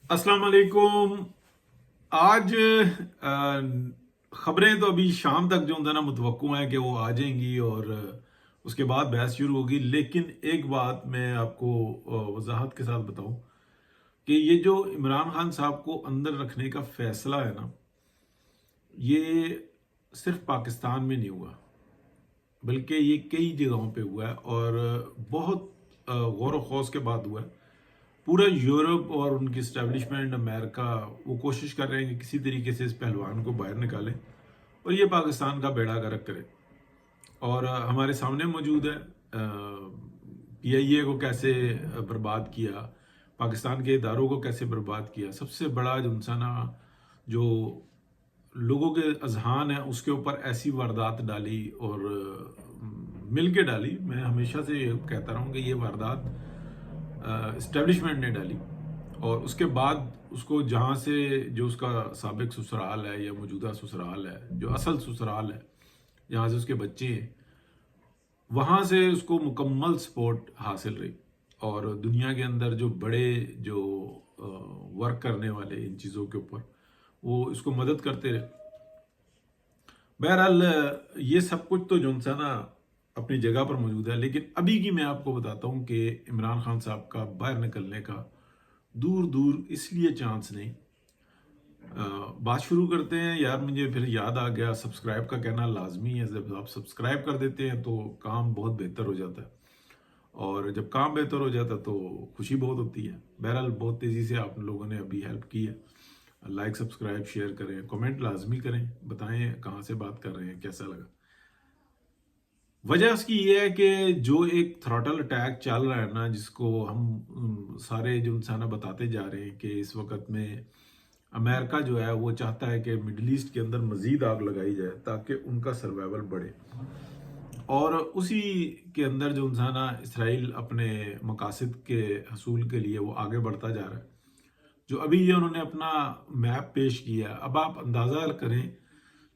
अस्सलाम वालेकुम। आज खबरें तो अभी शाम तक जो होता है ना मुतवक्को है कि वो आ जाएंगी और उसके बाद बहस शुरू होगी। लेकिन एक बात मैं आपको वजाहत के साथ बताऊं कि ये जो इमरान खान साहब को अंदर रखने का फैसला है ना, ये सिर्फ पाकिस्तान में नहीं हुआ, बल्कि ये कई जगहों पे हुआ है और बहुत गौर व खौज के बाद हुआ है। पूरा यूरोप और उनकी इस्टेब्लिशमेंट अमेरिका वो कोशिश कर रहे हैं कि किसी तरीके से इस पहलवान को बाहर निकालें और ये पाकिस्तान का बेड़ा गर्क करे। और हमारे सामने मौजूद है PIA को कैसे बर्बाद किया, पाकिस्तान के इदारों को कैसे बर्बाद किया। सबसे बड़ा जो इंसाना जो लोगों के अजहान है उसके ऊपर ऐसी वारदात डाली और मिल के डाली। मैं हमेशा से ये कहता रहा हूँ कि ये वारदात इस्टेब्लिशमेंट ने डाली और उसके बाद उसको जहाँ से जो उसका साबिक ससुराल है या मौजूदा ससुराल है, जो असल ससुराल है जहाँ से उसके बच्चे हैं, वहाँ से उसको मुकम्मल सपोर्ट हासिल रही। और दुनिया के अंदर जो बड़े जो वर्क करने वाले इन चीज़ों के ऊपर वो इसको मदद करते रहे। बहरहाल ये सब कुछ तो जो ना अपनी जगह पर मौजूद है, लेकिन अभी की मैं आपको बताता हूँ कि इमरान खान साहब का बाहर निकलने का दूर दूर इसलिए चांस नहीं। बात शुरू करते हैं। यार मुझे फिर याद आ गया, सब्सक्राइब का कहना लाजमी है। जब आप सब्सक्राइब कर देते हैं तो काम बहुत बेहतर हो जाता है और जब काम बेहतर हो जाता है तो खुशी बहुत होती है। बहरहाल बहुत तेज़ी से आप लोगों ने अभी हेल्प की है। लाइक सब्सक्राइब शेयर करें, कमेंट लाजमी करें, बताएं कहाँ से बात कर रहे हैं, कैसा लगा। वजह इसकी ये है कि जो एक थ्रॉटल अटैक चल रहा है ना, जिसको हम सारे जो इंसान बताते जा रहे हैं कि इस वक्त में अमेरिका जो है वो चाहता है कि मिडल ईस्ट के अंदर मजीद आग लगाई जाए ताकि उनका सर्वाइवल बढ़े। और उसी के अंदर जो इंसान इसराइल अपने मकासद के हसूल के लिए वो आगे बढ़ता जा रहा है। जो अभी ये उन्होंने अपना मैप पेश किया, अब आप अंदाज़ा करें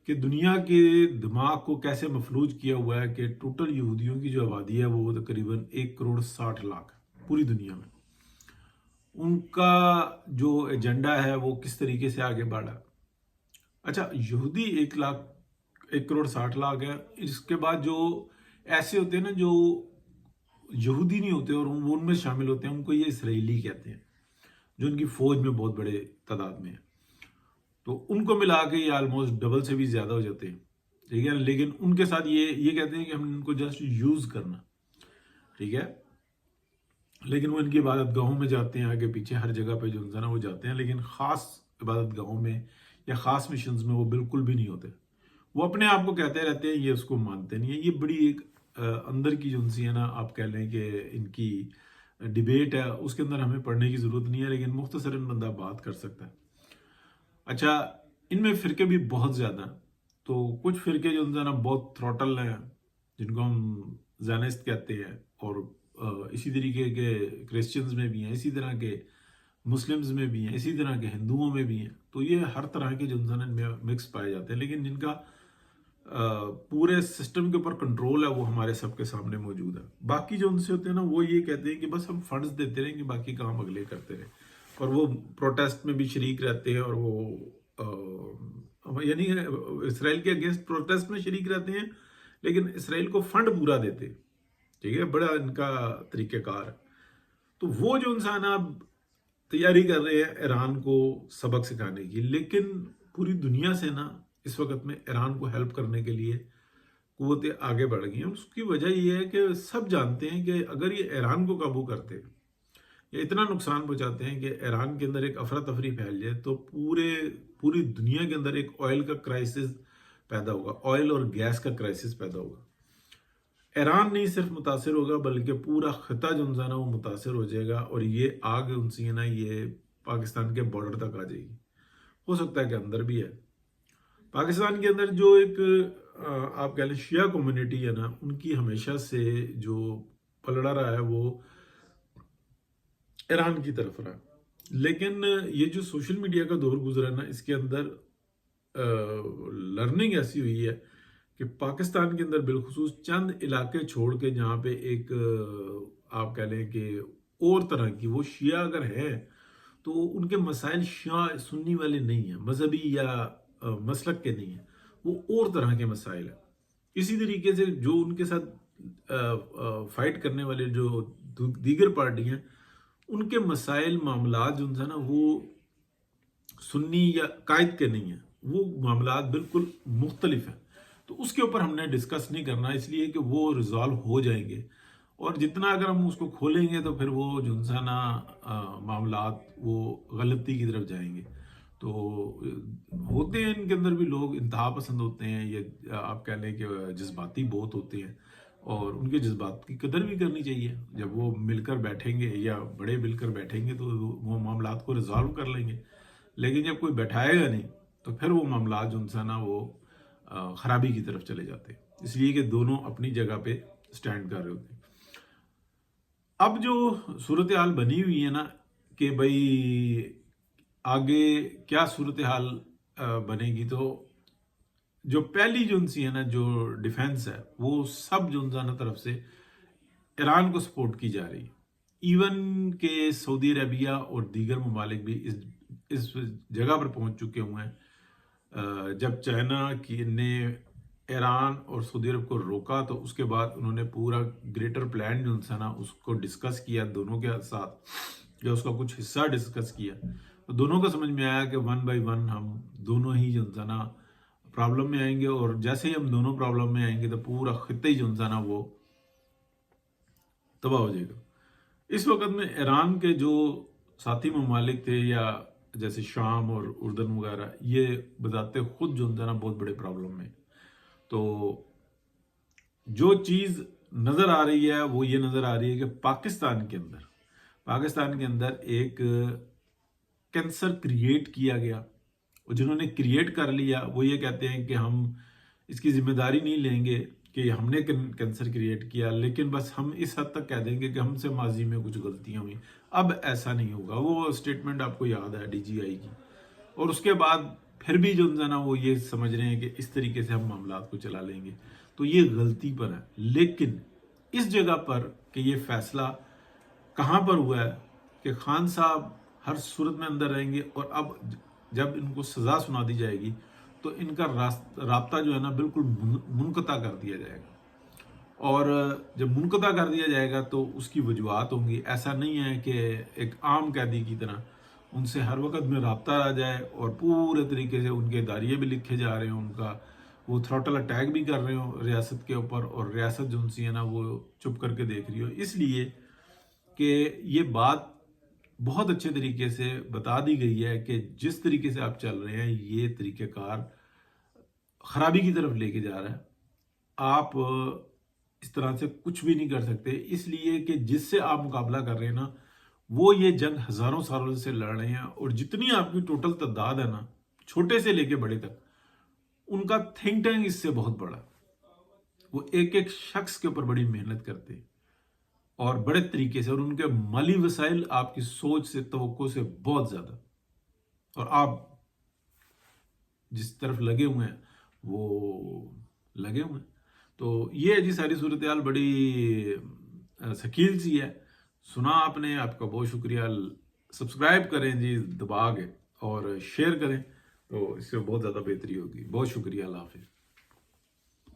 कि दुनिया के दिमाग को कैसे मफलूज किया हुआ है कि टोटल यहूदियों की जो आबादी है वो तकरीबन 1 करोड़ 60 लाख है पूरी दुनिया में। उनका जो एजेंडा है वो किस तरीके से आगे बढ़ा। अच्छा, यहूदी 1 करोड़ 60 लाख है। इसके बाद जो ऐसे होते हैं ना जो यहूदी नहीं होते और वो उनमें शामिल होते हैं, उनको ये इसराइली कहते हैं, जो उनकी फौज में बहुत बड़े तादाद में है। तो उनको मिला के ये ऑलमोस्ट डबल से भी ज्यादा हो जाते हैं, ठीक है। लेकिन उनके साथ ये कहते हैं कि हम इनको जस्ट यूज करना, ठीक है। लेकिन वो इनकी इबादत गाहों में जाते हैं, आगे पीछे हर जगह पे जो इंसान है वो जाते हैं, लेकिन खास इबादत गाहों में या खास मिशंस में वो बिल्कुल भी नहीं होते। वो अपने आप को कहते रहते हैं, ये उसको मानते नहीं है। ये बड़ी एक अंदर की जो है ना, आप कह लें कि इनकी डिबेट है, उसके अंदर हमें पढ़ने की जरूरत नहीं है, लेकिन मुख्तसरन बंदा बात कर सकता है। अच्छा, इनमें फिरके भी बहुत ज़्यादा हैं। तो कुछ फिरके जो ना बहुत थ्रॉटल हैं, जिनको हम ज़ानिस्ट कहते हैं, और इसी तरीके के क्रिश्चियंस में भी हैं, इसी तरह के मुस्लिम्स में भी हैं, इसी तरह के हिंदुओं में भी हैं। तो ये हर तरह के जो इनमें मिक्स पाए जाते हैं, लेकिन जिनका पूरे सिस्टम के ऊपर कंट्रोल है वो हमारे सबके सामने मौजूद है। बाकी जो उनसे होते हैं ना, वो ये कहते हैं कि बस हम फंड्स देते रहेंगे, बाकी काम अगले करते रहे। और वो प्रोटेस्ट में भी शरीक रहते हैं और वो यानी इसराइल के अगेंस्ट प्रोटेस्ट में शरीक रहते हैं, लेकिन इसराइल को फंड पूरा देते हैं, ठीक है। बड़ा इनका तरीक़ेकार है। तो वो जो इंसान अब तैयारी कर रहे हैं ईरान को सबक सिखाने की, लेकिन पूरी दुनिया से ना इस वक्त में ईरान को हेल्प करने के लिए कुव्वतें आगे बढ़ गई हैं। उसकी वजह यह है कि सब जानते हैं कि अगर ये ईरान को काबू करते हैं या इतना नुकसान पहुंचाते हैं कि ईरान के अंदर एक अफरा तफरी फैल जाए, तो पूरी दुनिया के अंदर एक ऑयल का क्राइसिस पैदा होगा, ऑयल और गैस का क्राइसिस पैदा होगा। ईरान नहीं सिर्फ मुतासर होगा, बल्कि पूरा खिता जो है ना वो मुतासर हो जाएगा, और ये आग उनसी है ना, ये पाकिस्तान के बॉर्डर तक आ जाएगी। हो सकता है कि अंदर भी है। पाकिस्तान के अंदर जो एक आप कह लें शिया कम्युनिटी है ना, उनकी हमेशा से जो पलड़ा रहा है वो ईरान की तरफ रहा। लेकिन ये जो सोशल मीडिया का दौर गुजरा ना, इसके अंदर लर्निंग ऐसी हुई है कि पाकिस्तान के अंदर बिलखुसूस चंद इलाके छोड़ के जहाँ पे एक आप कह लें कि और तरह की वो शिया अगर है, تو ان کے مسائل شیعہ سنی والے نہیں ہیں، مذہبی یا مسلک کے نہیں ہیں، وہ اور طرح کے مسائل ہیں۔ اسی طریقے سے جو ان کے ساتھ فائٹ کرنے والے جو دیگر پارٹی ہیں، ان کے مسائل معاملات جو ہے نا وہ سنی یا قائد کے نہیں ہیں، وہ معاملات بالکل مختلف ہیں۔ تو اس کے اوپر ہم نے ڈسکس نہیں کرنا، اس لیے کہ وہ ریزالو ہو جائیں گے، اور جتنا اگر ہم اس کو کھولیں گے تو پھر وہ جو ہے نا معاملات وہ غلطی کی طرف جائیں گے۔ تو ہوتے ہیں ان کے اندر بھی لوگ انتہا پسند ہوتے ہیں، یہ آپ کہہ لیں کہ جذباتی بہت ہوتے ہیں، اور ان کے جذبات کی قدر بھی کرنی چاہیے۔ جب وہ مل کر بیٹھیں گے یا بڑے مل کر بیٹھیں گے تو وہ معاملات کو ریزالو کر لیں گے، لیکن جب کوئی بیٹھائے گا نہیں تو پھر وہ معاملات جو ہے نا وہ خرابی کی طرف چلے جاتے ہیں، اس لیے کہ دونوں اپنی جگہ پہ سٹینڈ کر رہے ہوتے ہیں۔ اب جو صورتحال بنی ہوئی ہے نا کہ بھئی آگے کیا صورتحال بنے گی، تو جو پہلی جو سی ہے نا جو ڈیفینس ہے وہ سب جو نا طرف سے ایران کو سپورٹ کی جا رہی ہے، ایون کہ سعودی عربیہ اور دیگر ممالک بھی اس جگہ پر پہنچ چکے ہوئے ہیں۔ جب چائنا کی نے ایران اور سعودی عرب کو روکا تو اس کے بعد انہوں نے پورا گریٹر پلان جو تھا نا اس کو ڈسکس کیا دونوں کے ساتھ، یا اس کا کچھ حصہ ڈسکس کیا، تو دونوں کو سمجھ میں آیا کہ ون بائی ون ہم دونوں ہی جو تھا نا پرابلم میں آئیں گے، اور جیسے ہی ہم دونوں پرابلم میں آئیں گے تو پورا خطہ ہی جو تھا نا وہ تباہ ہو جائے گا۔ اس وقت میں ایران کے جو ساتھی ممالک تھے یا جیسے شام اور اردن وغیرہ، یہ بذات خود جو ہے نا بہت بڑے پرابلم میں۔ تو جو چیز نظر آ رہی ہے وہ یہ نظر آ رہی ہے کہ پاکستان کے اندر ایک کینسر کریٹ کیا گیا، اور جنہوں نے کریٹ کر لیا وہ یہ کہتے ہیں کہ ہم اس کی ذمہ داری نہیں لیں گے کہ ہم نے کینسر کریٹ کیا، لیکن بس ہم اس حد تک کہہ دیں گے کہ ہم سے ماضی میں کچھ غلطیاں ہوئیں، اب ایسا نہیں ہوگا۔ وہ سٹیٹمنٹ آپ کو یاد ہے ڈی جی آئی کی، اور اس کے بعد پھر بھی جو ہے نا وہ یہ سمجھ رہے ہیں کہ اس طریقے سے ہم معاملات کو چلا لیں گے، تو یہ غلطی پر ہے۔ لیکن اس جگہ پر کہ یہ فیصلہ کہاں پر ہوا ہے کہ خان صاحب ہر صورت میں اندر رہیں گے، اور اب جب ان کو سزا سنا دی جائے گی تو ان کا رابطہ جو ہے نا بالکل منقطع کر دیا جائے گا، اور جب منقطع کر دیا جائے گا تو اس کی وجوہات ہوں گی۔ ایسا نہیں ہے کہ ایک عام قیدی کی طرح ان سے ہر وقت میں رابطہ رہ جائے اور پورے طریقے سے ان کے داریے بھی لکھے جا رہے ہوں، ان کا وہ تھروٹل اٹیک بھی کر رہے ہوں ریاست کے اوپر، اور ریاست جو سی ہے نا وہ چپ کر کے دیکھ رہی ہو، اس لیے کہ یہ بات بہت اچھے طریقے سے بتا دی گئی ہے کہ جس طریقے سے آپ چل رہے ہیں یہ طریقہ کار خرابی کی طرف لے کے جا رہا ہے، آپ اس طرح سے کچھ بھی نہیں کر سکتے، اس لیے کہ جس سے آپ مقابلہ کر رہے ہیں نا وہ یہ جنگ ہزاروں سالوں سے لڑ رہے ہیں، اور جتنی آپ کی ٹوٹل تعداد ہے نا چھوٹے سے لے کے بڑے تک، ان کا تھنک ٹینک اس سے بہت بڑا، وہ ایک ایک شخص کے اوپر بڑی محنت کرتے ہیں اور بڑے طریقے سے، اور ان کے مالی وسائل آپ کی سوچ سے توقع سے بہت زیادہ، اور آپ جس طرف لگے ہوئے ہیں وہ لگے ہوئے ہیں۔ تو یہ ہے جی ساری صورتحال بڑی ثقیل سی ہے۔ سنا آپ نے، آپ کا بہت شکریہ۔ سبسکرائب کریں جی دبا کے، اور شیئر کریں تو اس سے بہت زیادہ بہتری ہوگی۔ بہت شکریہ، اللہ حافظ۔